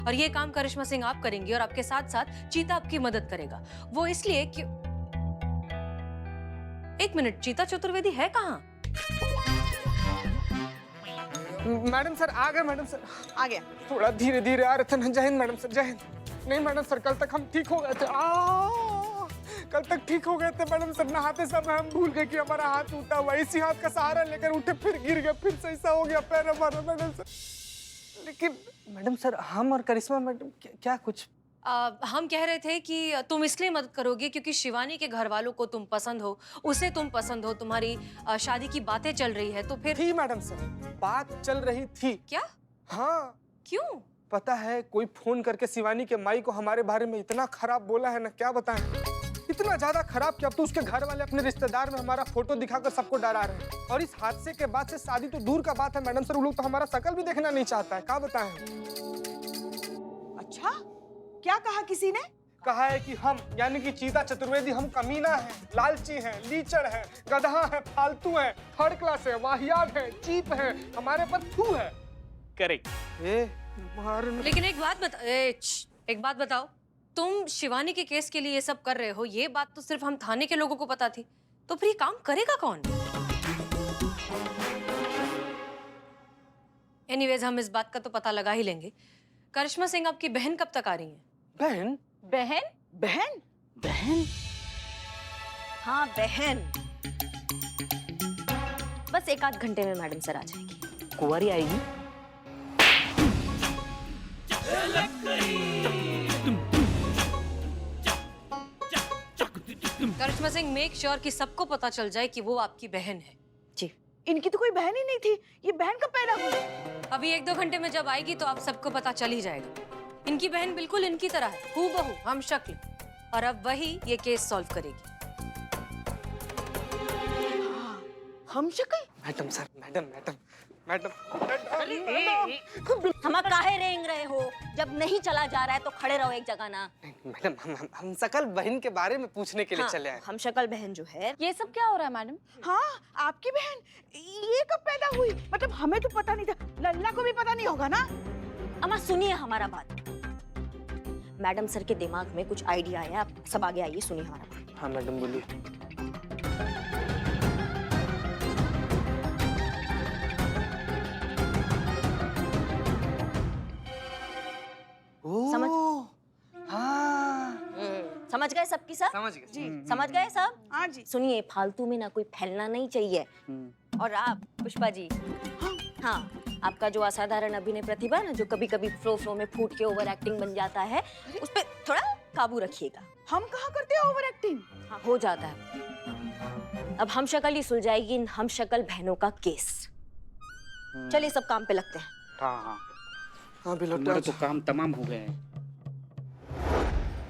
और ये काम करिश्मा सिंह आप करेंगी और आपके साथ साथ चीता आपकी मदद करेगा। वो इसलिए कि एक मिनट, चीता चतुर्वेदी है कहाँ? मैडम सर आ गए। मैडम सर आ गया। थोड़ा धीरे धीरे आ रहे थे ना। जय हिंद मैडम सर, जय हिंद। नहीं मैडम सर, कल तक हम ठीक हो गए थे। कल तक ठीक हो गए थे मैडम सर। नहाते समय हम भूल गए कि हमारा हाथ टूटा हुआ। इसी हाथ का सहारा लेकर उठे, फिर गिर गए, फिर से ऐसा हो गया पैर हमारा मैडम सर। लेकिन मैडम सर, हम और करिश्मा मैडम क्या कुछ हम कह रहे थे कि तुम इसलिए मदद करोगे क्योंकि शिवानी के घर वालों को तुम पसंद हो, उसे तुम पसंद हो, तुम्हारी शादी की बातें चल रही है, तो फिर थी मैडम सर, बात चल रही थी। क्या? हाँ। क्यों? पता है, कोई फोन करके शिवानी के माई को हमारे बारे में इतना खराब बोला है ना, क्या बताएं। इतना ज्यादा खराब कि अब तो उसके घर वाले अपने रिश्तेदार में हमारा फोटो दिखाकर सबको डरा रहे हैं। और इस हादसे के बाद से शादी तो दूर का बात है मैडम सर, वो लोग तो हमारा शकल भी देखना नहीं चाहता है। क्या बताएं। अच्छा, क्या कहा किसी ने? कहा है कि हम यानी कि चीता चतुर्वेदी हम कमीना है, लालची हैं, लीचड़ हैं, गधा हैं, फालतू हैं, थर्ड क्लास है, वाहियात हैं, चीप हैं, हमारे पर थू है। करेक्ट। लेकिन एक बात बताओ, तुम शिवानी के केस के लिए ये सब कर रहे हो, ये बात तो सिर्फ हम थाने के लोगों को पता थी, तो फिर ये काम करेगा कौन? एनीवेज, हम इस बात का तो पता लगा ही लेंगे। करिश्मा सिंह आपकी बहन कब तक आ रही है? बहन? बहन? बहन? बहन? हाँ बहन। बस 1 आध घंटे में मैडम सर आ जाएगी। कुंवारी आएगी? करिश्मा सिंह, मेक श्योर कि सबको पता चल जाए कि वो आपकी बहन है। जी। इनकी तो कोई बहन ही नहीं थी, ये बहन कब पैदा हुई? अभी 1-2 घंटे में जब आएगी तो आप सबको पता चल ही जाएगा। इनकी बहन बिल्कुल इनकी तरह है, हूबहू, हम शक्ल, और अब वही ये केस सॉल्व करेगी। हम शक्ल? Madam sir, madam madam madam हम काहे रेंग रहे हो? जब नहीं चला जा रहा है तो खड़े रहो एक जगह ना। मैडम, हम सकल बहन के बारे में पूछने के लिए चले आए। हम शक्ल बहन जो है। ये सब क्या हो रहा है मैडम? हाँ, आपकी बहन ये कब पैदा हुई? मतलब हमें तो पता नहीं था, लल्ला को भी पता नहीं होगा ना? अम्मा सुनिए हमारा बात। मैडम सर के दिमाग में कुछ आइडिया है, आप सब आगे आइए, सुनिए हमारा बात। हाँ मैडम बोलिए। समझ? हाँ, समझ गए सबकी सब? समझ गए जी। समझ गए सब? हाँ जी। सुनिए, फालतू में ना कोई फैलना नहीं चाहिए। और आप पुष्पा जी, हाँ, आपका जो असाधारण अभिनय प्रतिभा है ना, जो कभी कभी फ्लो में फूट के ओवर एक्टिंग बन जाता है, उस पर थोड़ा काबू रखिएगा। हम कहाँ करते हैं ओवर एक्टिंग? हाँ, हो जाता है। अब हम शक्ल ही सुलझाएगी इन हम शक्ल बहनों का केस। चलिए सब काम पे लगते हैं। हाँ हाँ, हाँ बिल्कुल। हमारे तो काम तमाम हो गए हैं।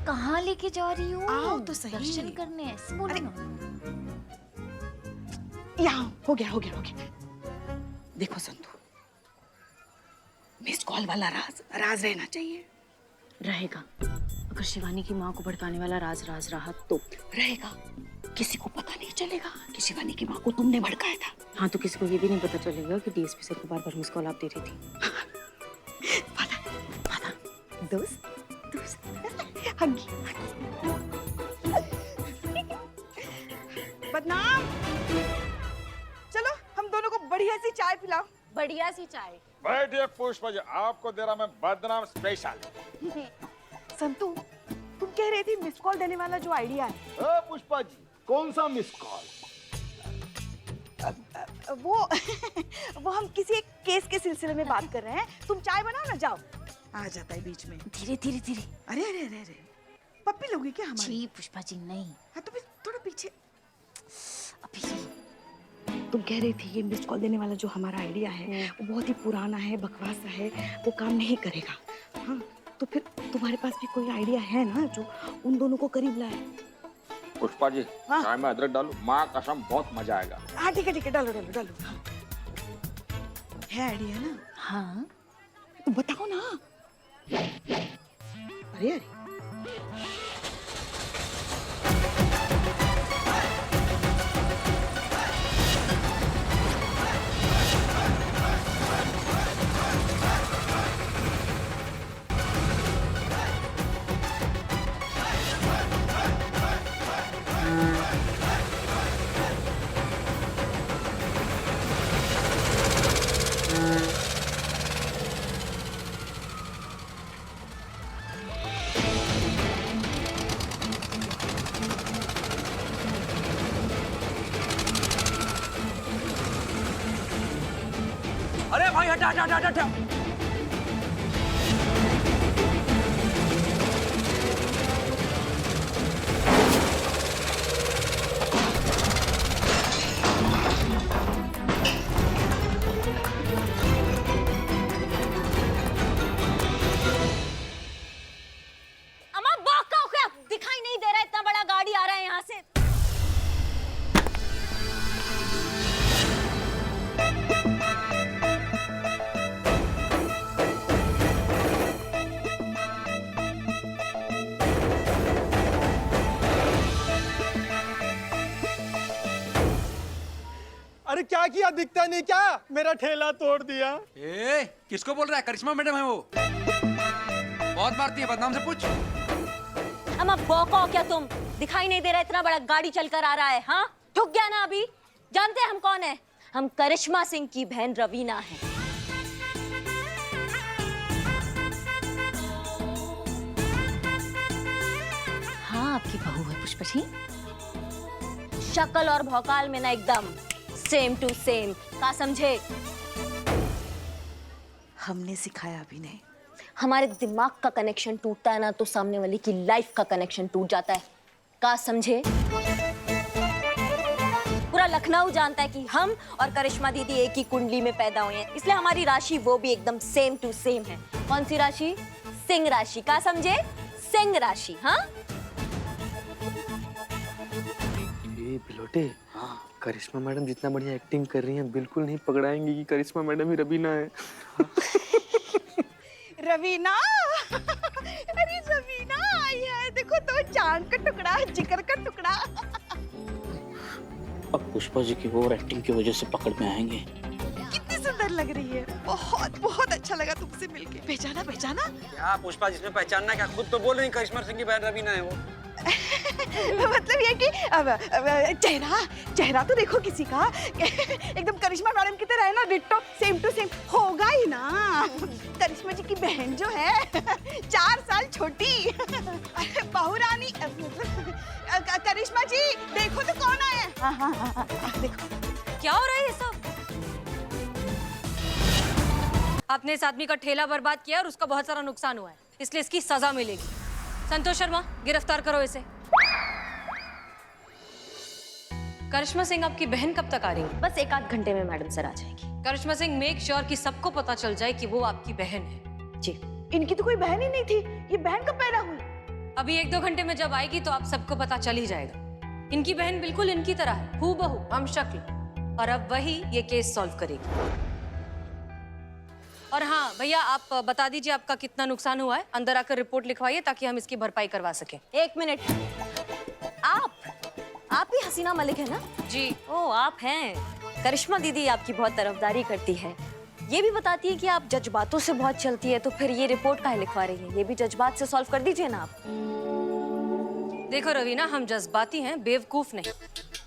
कहाँ लेके जा रही हो? आओ तो सही। दर्शन करने ऐसे बोलो ना। यहाँ हो गया, हो गया, हो गया। देखो संतू, मिस कॉल वाला राज राज रहना चाहिए। रहेगा। अगर शिवानी की माँ को भड़काने वाला राज रहा तो रहेगा। किसी को पता नहीं चलेगा कि शिवानी की माँ को तुमने भड़काया था। हाँ, तो किसी को ये भी नहीं पता चलेगा कि डीएसपी सर को बार-बार मिस कॉल आप दे रही थी। पता, पता। दोस्त, दोस्त। हगी, बदनाम। चलो हम दोनों को बढ़िया सी चाय पिलाओ। बढ़िया सी चाय। बैठिए पुष्पा जी, आपको दे रहा मैं बदनाम स्पेशल। संतू, तुम कह रही थी मिस कॉल देने वाला जो आइडिया है। पुष्पा जी, कौन सा मिस कॉल? वो वो हम किसी एक केस के सिलसिले में बात कर रहे हैं। तुम चाय बनाओ ना, जाओ। आ जाता है बीच में। धीरे धीरे धीरे। अरे अरे अरे अरे, पप्पी लोगी क्या हमारी? जी पुष्पा जी, नहीं। हाँ तो फिर थोड़ा पीछे। अभी तुम कह रही थी ये मिस कॉल देने वाला जो हमारा आइडिया है वो बहुत ही पुराना है, बकवास है, वो काम नहीं करेगा। हाँ, तो फिर तुम्हारे पास भी कोई आइडिया है ना जो उन दोनों को करीब लाए? पुष्पा जी, हाँ? चाय में अदरक डालो, माँ कसम बहुत मजा आएगा। हाँ ठीक है, डालो डालो डालो। हाँ। है आइडिया ना? हाँ, तो बताओ ना। अरे अरे, हटा हटा हटा हटा। अम्मा बॉका हो क्या? दिखाई नहीं दे रहा इतना बड़ा गाड़ी आ रहा है यहाँ से। अरे क्या किया, दिखता नहीं क्या? मेरा ठेला तोड़ दिया। ए, किसको बोल रहा है? करिश्मा मैडम है वो। बहुत मारती है, बदनाम से पूछ। अम्मा बॉका हो क्या तुम? दिखाई नहीं दे रहा इतना बड़ा गाड़ी चलकर आ रहा है? हाँ ठुक गया ना अभी? जानते हैं हम कौन है? हम करिश्मा सिंह की बहन रवीना है। हाँ आपकी बहू है पुष्पा जी। शक्ल और भौकाल में ना एकदम सेम टू सेम। का समझे? हमने सिखाया अभी नहीं। हमारे दिमाग का कनेक्शन टूटता है ना तो सामने वाले की लाइफ का कनेक्शन टूट जाता है। का समझे? पूरा लखनऊ जानता है कि हम और करिश्मा दीदी एक ही कुंडली में पैदा हुए हैं, इसलिए हमारी राशि वो भी एकदम सेम टू सेम है। कौन सी राशि? सिंह राशि। का समझे? सिंह राशि। हाँ ये बिलोटे, करिश्मा मैडम जितना बढ़िया एक्टिंग कर रही हैं बिल्कुल नहीं पकड़ाएंगी कि करिश्मा मैडम ही रवीना है। रवीना अरे रवीना आई है, देखो तो चांद का टुकड़ा, जिगर का टुकड़ा। अब पुष्पा जी की ओवर एक्टिंग की वजह से पकड़ में आएंगे। कितनी सुंदर लग रही है। बहुत बहुत अच्छा लगा तुमसे मिलके। पहचाना पहचाना? क्या पुष्पा, जिसमें पहचानना क्या? खुद तो बोल रही करिश्मा सिंह की बहन रवीना है वो। मतलब ये कि चेहरा चेहरा तो देखो किसी का एकदम करिश्मा मैडम की तरह है ना, डिट्टो सेम टू सेम होगा ही ना। करिश्मा जी की बहन जो है 4 साल छोटी। बहू रानी करिश्मा जी देखो तो कौन आया है। हाँ, देखो क्या हो रहा है ये सब? आपने इस आदमी का ठेला बर्बाद किया और उसका बहुत सारा नुकसान हुआ है, इसलिए इसकी सजा मिलेगी। संतोष शर्मा, गिरफ्तार करो इसे। करिश्मा सिंह आपकी बहन कब तक आ रही है? बस 1 आध घंटे में मैडम सर आ जाएगी। करिश्मा सिंह, मेक श्योर कि सबको पता चल जाए कि वो आपकी बहन है। जी। इनकी तो कोई बहन ही नहीं थी, ये बहन कब पैदा हुई? अभी 1-2 घंटे में जब आएगी तो आप सबको पता चल ही जाएगा। इनकी बहन बिल्कुल इनकी तरह है, हूबहू हम शक्ल, और अब वही ये केस सॉल्व करेगी। और हाँ भैया, आप बता दीजिए आपका कितना नुकसान हुआ है। अंदर आकर रिपोर्ट लिखवाइए ताकि हम इसकी भरपाई करवा सकें। 1 मिनट। आप ही हसीना मलिक है ना? जी। ओ आप हैं। करिश्मा दीदी आपकी बहुत तरफदारी करती है। ये भी बताती है कि आप जज्बातों से बहुत चलती है, तो फिर ये रिपोर्ट काहे लिखवा रही है? ये भी जज्बात से सॉल्व कर दीजिए ना आप। देखो रवीना, हम जज्बाती हैं, बेवकूफ नहीं।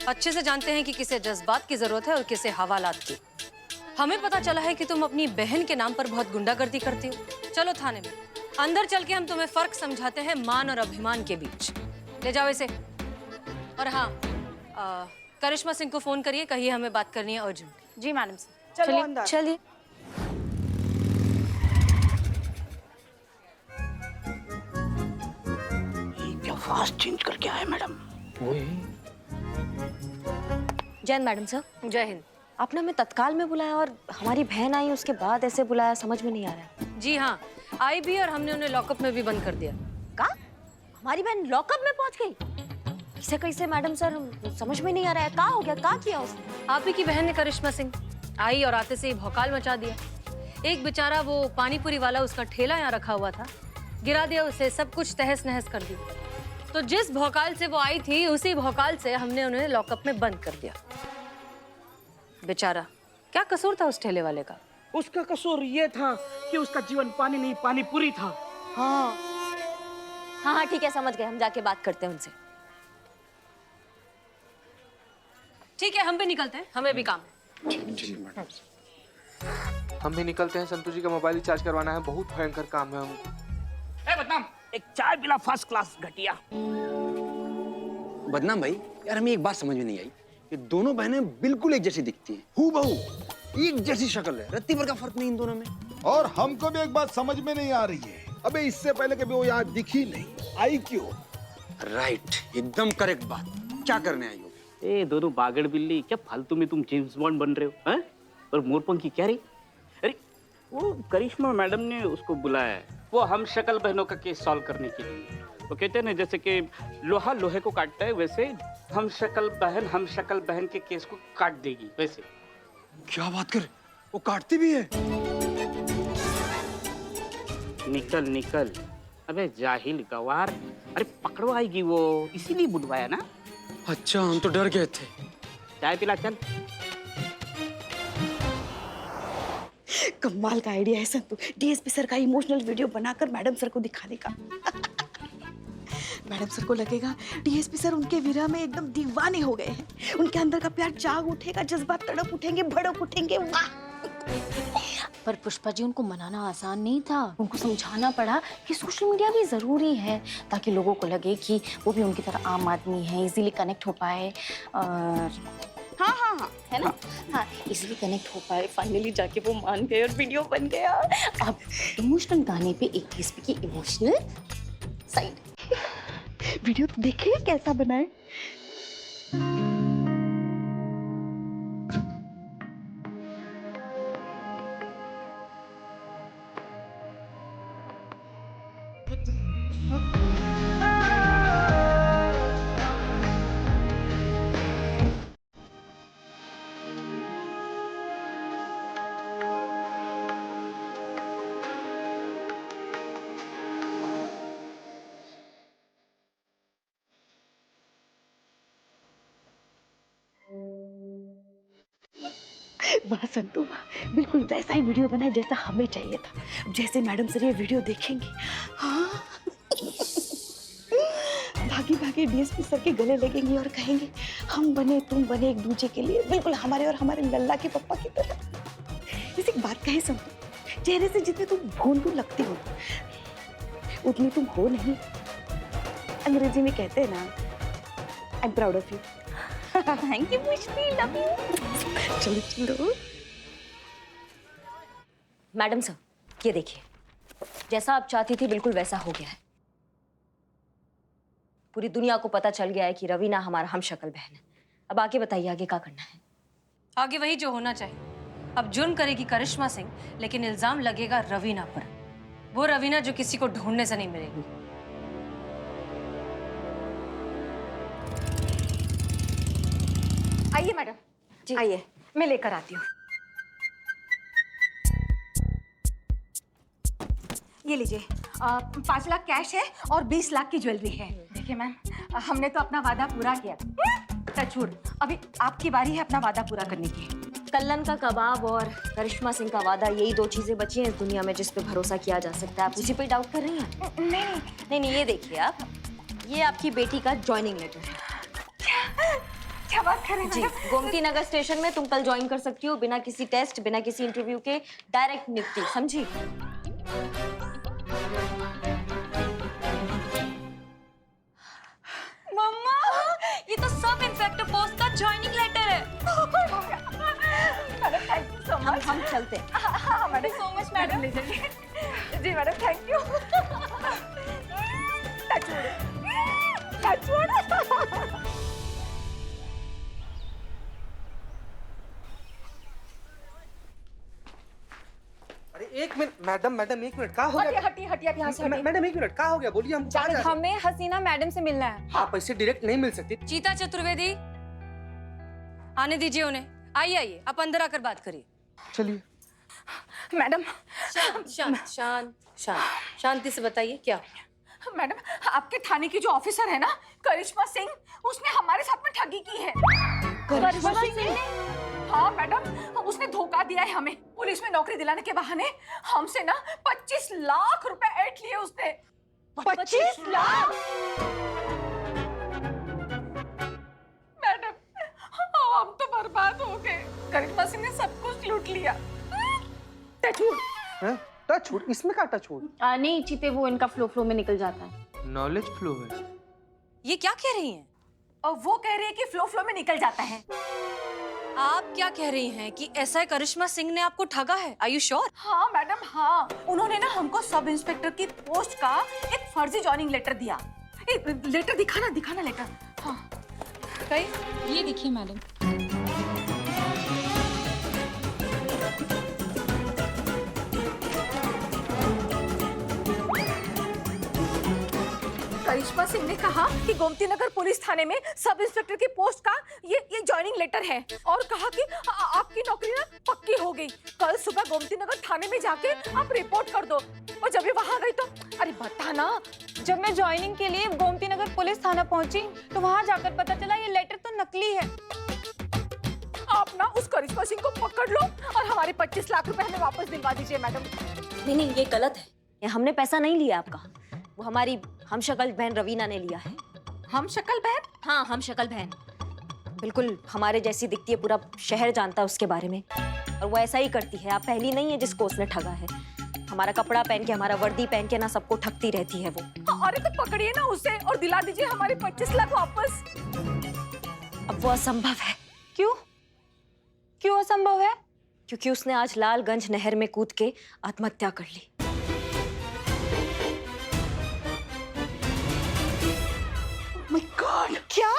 अच्छे से जानते हैं कि किसे जज्बात की जरूरत है और किसे हवालात की। हमें पता चला है कि तुम अपनी बहन के नाम पर बहुत गुंडागर्दी करती हो। चलो थाने में, अंदर चल के हम तुम्हें फर्क समझाते हैं मान और अभिमान के बीच। ले जाओ इसे। और हाँ, करिश्मा सिंह को फोन करिए, कहिए हमें बात करनी है अर्जेंट। जी मैडम सर। चलो अंदर। चलिए। क्या फास्ट चेंज करके आए मैडम। जय हिंद मैडम सर। जय हिंद। आपने हमें तत्काल में बुलाया और हमारी बहन आई उसके बाद ऐसे बुलाया, समझ में नहीं आ रहा है। जी हाँ, आई भी और हमने उन्हें लॉकअप में भी बंद कर दिया। का? हमारी बहन लॉकअप में पहुंच गई? कैसे कैसे मैडम सर, समझ में नहीं आ रहा है। का हो गया? का किया उसने? आप ही की बहन ने करिश्मा सिंह आई और आते से ही भौकाल मचा दिया। एक बेचारा वो पानीपुरी वाला, उसका ठेला यहाँ रखा हुआ था, गिरा दिया उसे, सब कुछ तहस नहस कर दिया। तो जिस भौकाल से वो आई थी उसी भौकाल से हमने उन्हें लॉकअप में बंद कर दिया। बेचारा, क्या कसूर था उस ठेले वाले का? उसका कसूर ये था कि उसका जीवन पानी नहीं पानीपुरी था। हाँ हाँ ठीक है, समझ गए। हम जाके बात करते हैं उनसे। ठीक है, हम भी निकलते हैं, हमें भी काम है। हम भी निकलते हैं, संतोष जी का मोबाइल रिचार्ज करवाना है, बहुत भयंकर काम है हम। बदनाम, एक चाय पिला फर्स्ट क्लास घटिया। बदनाम भाई, यार हमें एक बात समझ में नहीं आई, ये दोनों बहनें बिल्कुल एक जैसी दिखती हैं, हूबहू। एक जैसी शक्ल है, रत्ती भर का फर्क नहीं इन दोनों में। और हमको भी एक बात समझ में नहीं आ रही है, अबे इससे पहले कभी वो यहाँ दिखी नहीं, आई क्यों? राइट, एकदम करेक्ट बात। क्या करने आई हो? ए दोनों बागड़ बिल्ली, क्या फालतू में तुम जेम्स बॉन्ड बन रहे हो हैं? और मोरपंखी क्या रही? अरे वो करिश्मा मैडम ने उसको बुलाया है, वो हम शक्ल बहनों का केस सॉल्व करने के लिए। वो कहते हैं ना, जैसे कि लोहा लोहे को काटता है, वैसे हम शक्ल बहन के केस को काट देगी वैसे। क्या बात कर, वो काटती भी है? निकल निकल, अबे जाहिल गवार, अरे पकड़वाएगी वो, इसीलिए बुलवाया ना। अच्छा, हम तो डर गए थे। चाय पिला चल। कमाल का आइडिया है संतु, डीएसपी सर का इमोशनल वीडियो बनाकर मैडम सर को दिखाने का। मैडम सर को लगेगा डीएसपी सर उनके विरह में एकदम दीवाने हो गए हैं, उनके अंदर का प्यार जाग उठेगा, जज्बात तड़प उठेंगे, भड़क उठेंगे। वाह! पर पुष्पा जी, उनको मनाना आसान नहीं था। उनको समझाना पड़ा कि सोशल मीडिया भी ज़रूरी है, ताकि लोगों को लगे कि वो भी उनकी तरह आम आदमी है, इजीली कनेक्ट हो पाए। और हाँ, है ना? हाँ, इजीली कनेक्ट हो पाए। फाइनली जाके वो मान गए और वीडियो बन गया। अब इमोशनल गाने पे एक डीएसपी की इमोशनल साइड। वीडियो तो देखिए कैसा बना है। वाह संतु, वाह, बिल्कुल वैसा ही वीडियो बना है जैसा हमें चाहिए था। जैसे मैडम सर ये वीडियो देखेंगे, हाँ, भागी भागी डीएसपी सर के गले लगेंगे और कहेंगे हम बने तुम बने एक दूसरे के लिए, बिल्कुल हमारे और हमारे लल्ला के पप्पा की तरह। इस एक बात कहे संतु, चेहरे से जितने तुम भोंदू लगती हो उतनी तुम हो नहीं। अंग्रेजी में कहते हैं ना, I am proud of you. Thank you मुश्किल, लव यू। चलो चलो। मैडम सर, ये देखिए, जैसा आप चाहती थी बिल्कुल वैसा हो गया है। पूरी दुनिया को पता चल गया है कि रवीना हमारा हमशक्ल बहन है। अब आगे बताइए, आगे क्या करना है? आगे वही जो होना चाहिए। अब जुर्म करेगी करिश्मा सिंह, लेकिन इल्जाम लगेगा रवीना पर। वो रवीना जो किसी को ढूंढने से नहीं मिलेगी। आइए मैडम जी, आइए, मैं लेकर आती हूँ। ये लीजिए, 5 लाख कैश है और 20 लाख की ज्वेलरी है। देखिए मैम, हमने तो अपना वादा पूरा किया। टचवुड, अभी आपकी बारी है अपना वादा पूरा करने की। कल्लन का कबाब और करिश्मा सिंह का वादा, यही 2 चीजें बची हैं इस दुनिया में जिस पे भरोसा किया जा सकता है। आप उसी पे डाउट कर रही हैं? नहीं, ये देखिए आप, ये आपकी बेटी का ज्वाइनिंग लेटर है। क्या बात कर रही जी, गोमती नगर स्टेशन में तुम कल ज्वाइन कर सकती हो, बिना किसी टेस्ट, बिना किसी इंटरव्यू के, डायरेक्ट नियुक्ति, समझी? मम्मा, ये तो सब इंस्पेक्टर पोस्ट का ज्वाइनिंग लेटर है। Madam thank you so much. हम चलते हैं। हाँ मैडम, सो मच मैडम। ले जाइए। जी मैडम, थैंक यू। टचवुड। अरे एक मिनट मैडम, एक मिनट, क्या हो गया? हटिए यहाँ से हटिए। मैडम एक मिनट, क्या हो गया? बोलिए, हम कहाँ जा रहे हैं? हमें हसीना मैडम से मिलना है। आप ऐसे डायरेक्ट नहीं मिल सकती। चीता चतुर्वेदी, आने दीजिए उन्हें। आइए, आप अंदर आकर बात करिए। चलिए मैडम। शांति से बताइए क्या। मैडम, आपके थाने की जो ऑफिसर है ना, करिश्मा सिंह, उसने हमारे साथ में ठगी की है। करिश्मा सिंह? हाँ मैडम, उसने धोखा दिया है हमें। पुलिस में नौकरी दिलाने के बहाने हमसे ना 25 लाख रुपए ऐंठ लिए उसने। 25 लाख? मैडम, हम तो बर्बाद हो गए। करिश्मा सिंह ने सब कुछ लूट लिया। हैं? टचवुड? इसमें क्या टचवुड? नहीं चीते, वो इनका फ्लो में निकल जाता है। नॉलेज फ्लो है। ये क्या कह रही हैं? और वो कह रही है कि फ्लो में निकल जाता है। आप क्या कह रही हैं कि एसआई करिश्मा सिंह ने आपको ठगा है? Are you sure? हाँ मैडम, हाँ, उन्होंने ना हमको सब इंस्पेक्टर की पोस्ट का एक फर्जी जॉइनिंग लेटर दिया। लेटर दिखाना लेटर। हाँ ये देखिए मैडम। करिश्मा सिंह ने कहा कि गोमती नगर पुलिस थाने में सब इंस्पेक्टर की पोस्ट का ये जॉइनिंग लेटर है और कहा कि आपकी नौकरी ना पक्की हो गई। कल सुबह गोमती नगर थाने में जाके आप रिपोर्ट कर दो। और जब ये वहां गई तो अरे बता ना, जब मैं ज्वाइनिंग के लिए गोमती नगर पुलिस थाना पहुंची तो वहां जाकर पता चला ये लेटर तो नकली है। आप ना उस करिश्मा सिंह को पकड़ लो और हमारे 25 लाख रुपए हमें वापस दिलवा दीजिए मैडम। नहीं, ये गलत है। ये हमने पैसा नहीं लिया आपका, वो हमारी हमशक्ल बहन रवीना ने लिया है। हम शक्ल बहन? हाँ, हम शक्ल बहन बिल्कुल हमारे जैसी दिखती है, पूरा शहर जानता है उसके बारे में। और वो ऐसा ही करती है, आप पहली नहीं है जिसको उसने ठगा है। हमारा कपड़ा पहन के, हमारा वर्दी पहन के ना सबको ठगती रहती है वो। अरे तो पकड़िए ना उसे और दिला दीजिए हमारे 25 लाख वापस। अब वो असंभव है। क्यों असंभव है? क्योंकि उसने आज लालगंज नहर में कूद के आत्महत्या कर ली। माय गॉड, क्या?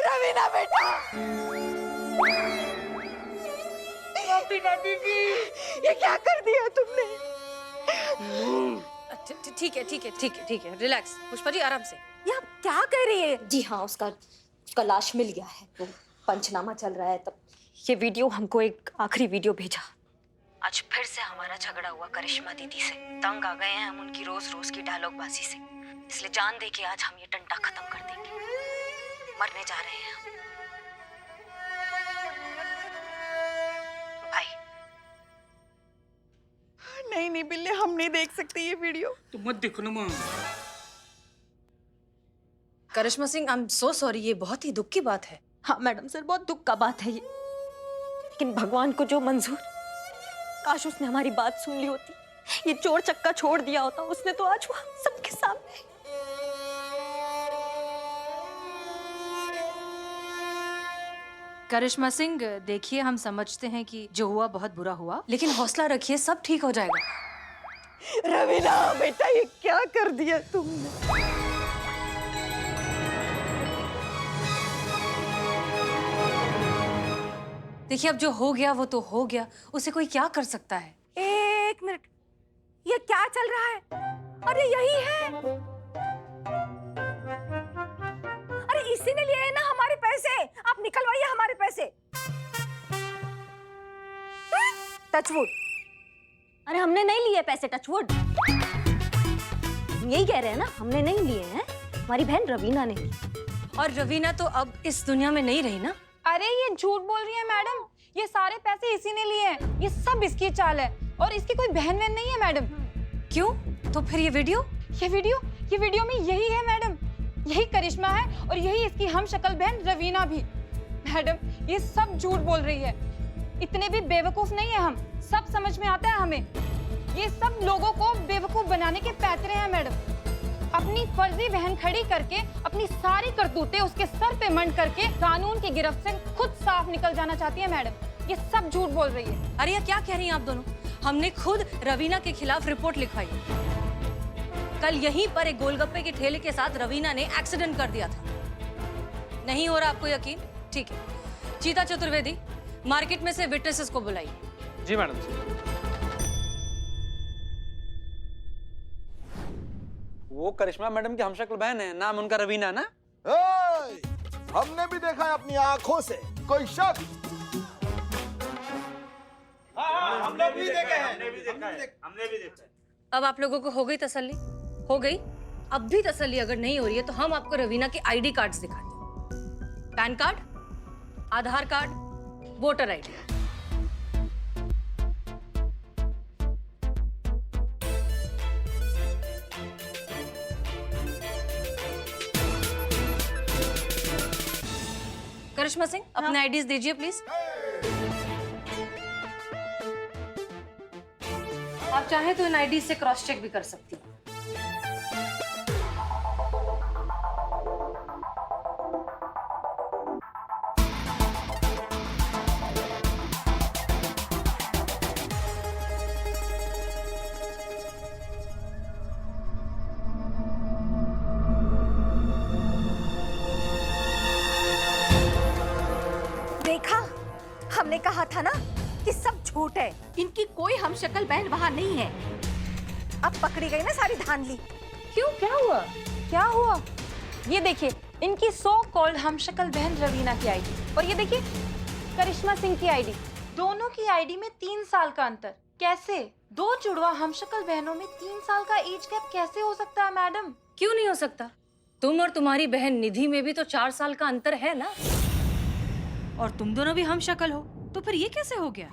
रवीना बेटा, ये क्या कर दिया तुमने? ठीक है, रिलैक्स। पुष्पा जी आराम से। ये आप क्या कह रही है? जी हाँ, उसका लाश मिल गया है। तो पंचनामा चल रहा है, तब ये वीडियो हमको एक आखिरी वीडियो भेजा। आज फिर से हमारा झगड़ा हुआ करिश्मा दीदी से। तंग आ गए हैं हम उनकी रोज की डायलॉगबाजी से, इसलिए जान दे के आज हम ये टंटा खत्म कर देंगे। मरने जा रहे हैं हम। भाई नहीं बिल्ले, हम नहीं देख सकते ये वीडियो। तो मत देखो ना माँ। Karishma Singh, I am so sorry, ये बहुत ही दुख की बात है। हाँ मैडम सर, बहुत दुख का बात है ये, लेकिन भगवान को जो मंजूर। काश उसने हमारी बात सुन ली होती, ये चोर चक्का छोड़ दिया होता उसने तो आज वो सबके सामने। करिश्मा सिंह, देखिए हम समझते हैं कि जो हुआ बहुत बुरा हुआ, लेकिन हौसला रखिए, सब ठीक हो जाएगा। रवीना बेटा, ये क्या कर दिया तुमने? देखिए अब जो हो गया वो तो हो गया, उसे कोई क्या कर सकता है। एक मिनट, ये क्या चल रहा है? अरे यही है, अरे इसी ने लिए हैं ना हमारे पैसे। आप निकलवाइए हमारे पैसे। टचवुड। अरे हमने नहीं लिए पैसे, टचवुड। यही कह रहे हैं ना, हमने नहीं लिए हैं, हमारी बहन रवीना ने। और रवीना तो अब इस दुनिया में नहीं रही ना। अरे ये झूठ बोल रही है मैडम, ये सारे पैसे इसी ने लिए हैं। ये सब इसकी चाल है और इसकी कोई बहन वहन नहीं है मैडम। क्यों? तो फिर ये वीडियो में यही है मैडम, यही करिश्मा है और यही इसकी हम शक्ल बहन रवीना भी। मैडम ये सब झूठ बोल रही है, इतने भी बेवकूफ नहीं है हम, सब समझ में आता है हमें। ये सब लोगों को बेवकूफ बनाने के पैतरे हैं मैडम। अपनी फर्जी बहन खड़ी करके अपनी सारी करतूतें उसके सर पे मंड करके कानून की गिरफ्त से खुद साफ निकल जाना चाहती है मैडम। ये सब झूठ बोल रही है। अरे क्या कह रही हैं आप दोनों? हमने खुद रवीना के खिलाफ रिपोर्ट लिखवाई। कल यहीं पर एक गोलगप्पे के ठेले के साथ रवीना ने एक्सीडेंट कर दिया था। नहीं हो रहा आपको यकीन? ठीक है, चीता चतुर्वेदी, मार्केट में से विटनेसेस को बुलाइए। जी मैडम। वो करिश्मा मैडम की हमशक्ल बहन है, नाम उनका रवीना ना। हमने भी देखा है अपनी आंखों से, कोई शक? हमने भी देखा है। अब आप लोगों को हो गई तसल्ली? हो गई? अब भी तसल्ली अगर नहीं हो रही है तो हम आपको रवीना के आईडी कार्ड्स दिखाते हैं। पैन कार्ड, आधार कार्ड, वोटर आईडी। करिश्मा सिंह, अपने आईडीज दीजिए प्लीज। आप चाहें तो इन आईडी से क्रॉस चेक भी कर सकती हैं। कहा था ना कि सब झूठ है, इनकी कोई हम शक्ल बहन वहाँ नहीं है। अब पकड़ी गई ना सारी धांधली। क्यों, क्या हुआ? क्या हुआ? ये देखिए, इनकी सो कॉल्ड हमशक्ल बहन रवीना की आईडी, और ये देखिए करिश्मा सिंह की आईडी। दोनों की आईडी में 3 साल का अंतर। कैसे? 2 जुड़वा हमशक्ल बहनों में 3 साल का एज गैप कैसे हो सकता है मैडम? क्यों नहीं हो सकता? तुम और तुम्हारी बहन निधि में भी तो 4 साल का अंतर है ना। और तुम दोनों भी हम शक्ल हो, तो फिर ये कैसे हो गया?